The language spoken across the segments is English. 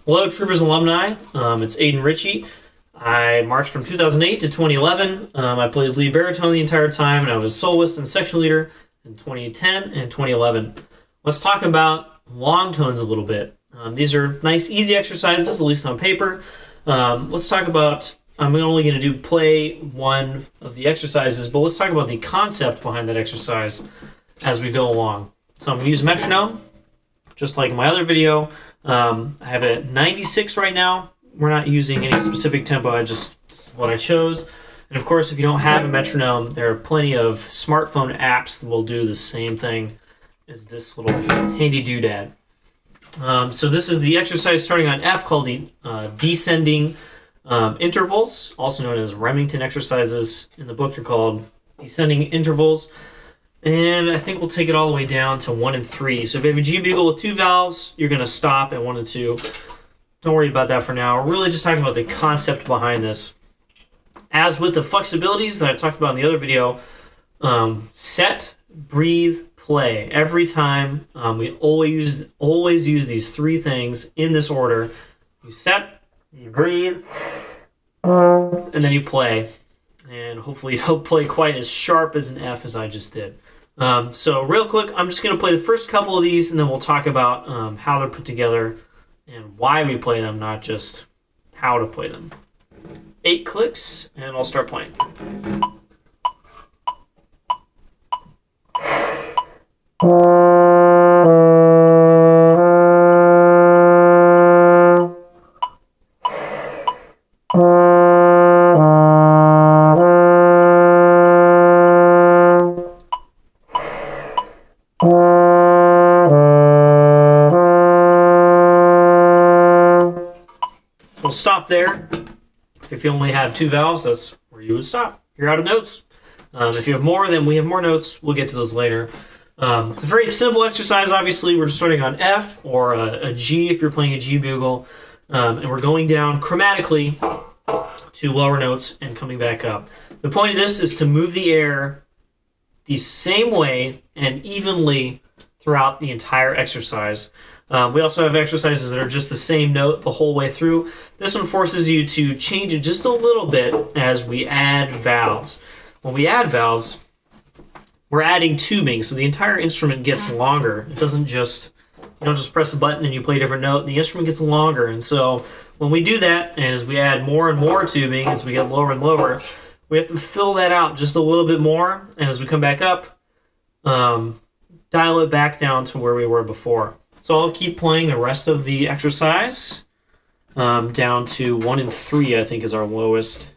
Hello, Troopers Alumni. It's Aiden Ritchie. I marched from 2008 to 2011. I played lead baritone the entire time, and I was soloist and section leader in 2010 and 2011. Let's talk about long tones a little bit. These are nice, easy exercises, at least on paper. Let's talk about, I'm only going to play one of the exercises, but let's talk about the concept behind that exercise as we go along. So I'm going to use metronome, just like in my other video. I have it at 96 right now. We're not using any specific tempo, this is what I chose. And of course, if you don't have a metronome, there are plenty of smartphone apps that will do the same thing as this little handy doodad. So this is the exercise starting on F called the descending intervals, also known as Remington exercises. In the book, they're called descending intervals. And I think we'll take it all the way down to 1 and 3. So if you have a G bugle with 2 valves, you're going to stop at 1 and 2. Don't worry about that for now. We're really just talking about the concept behind this. As with the flexibilities that I talked about in the other video, set, breathe, play. Every time, we always use these 3 things in this order. You set, you breathe, and then you play. And hopefully you don't play quite as sharp as an F as I just did. So real quick, I'm just going to play the first couple of these, and then we'll talk about how they're put together and why we play them, not just how to play them. 8 clicks, and I'll start playing. We'll stop there. If you only have 2 valves, that's where you would stop. You're out of notes. If you have more, then we have more notes. We'll get to those later. It's a very simple exercise, obviously. We're starting on F or a G if you're playing a G bugle. And we're going down chromatically to lower notes and coming back up. The point of this is to move the air the same way and evenly throughout the entire exercise. We also have exercises that are just the same note the whole way through. This one forces you to change it just a little bit as we add valves. When we add valves, we're adding tubing, so the entire instrument gets longer. It doesn't just, you don't just press a button and you play a different note. The instrument gets longer, and so when we do that, and as we add more and more tubing, as we get lower and lower, we have to fill that out just a little bit more, and as we come back up, dial it back down to where we were before. So I'll keep playing the rest of the exercise down to 1 and 3, I think, is our lowest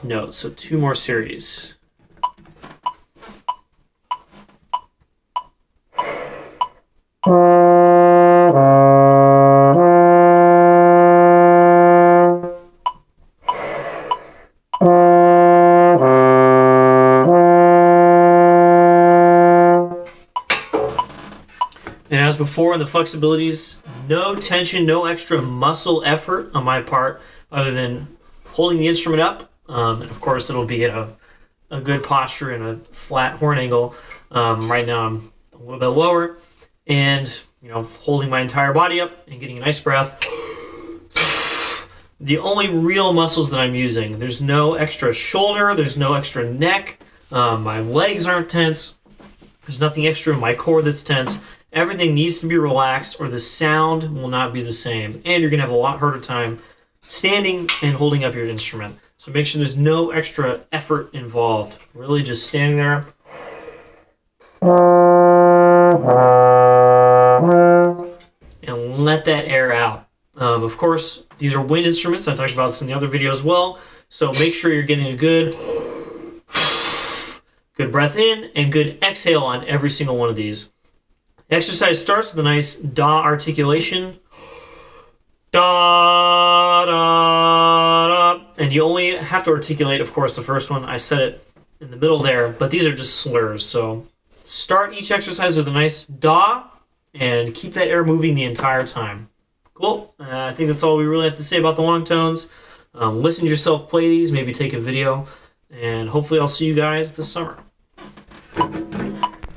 note. So 2 more series. And as before in the flexibilities, no tension, no extra muscle effort on my part other than holding the instrument up. And of course, it'll be at a good posture and a flat horn angle. Right now, I'm a little bit lower. And, holding my entire body up and getting a nice breath. The only real muscles that I'm using, there's no extra shoulder, there's no extra neck. My legs aren't tense. There's nothing extra in my core that's tense. Everything needs to be relaxed or the sound will not be the same. And you're going to have a lot harder time standing and holding up your instrument. So make sure there's no extra effort involved. Really just standing there. And let that air out. Of course, these are wind instruments. I talked about this in the other video as well. So make sure you're getting a good breath in and good exhale on every single one of these. The exercise starts with a nice da articulation. Da, da, da. And you only have to articulate, of course, the first one. I said it in the middle there, but these are just slurs. So start each exercise with a nice da and keep that air moving the entire time. Cool. I think that's all we really have to say about the long tones. Listen to yourself play these, maybe take a video, and hopefully I'll see you guys this summer.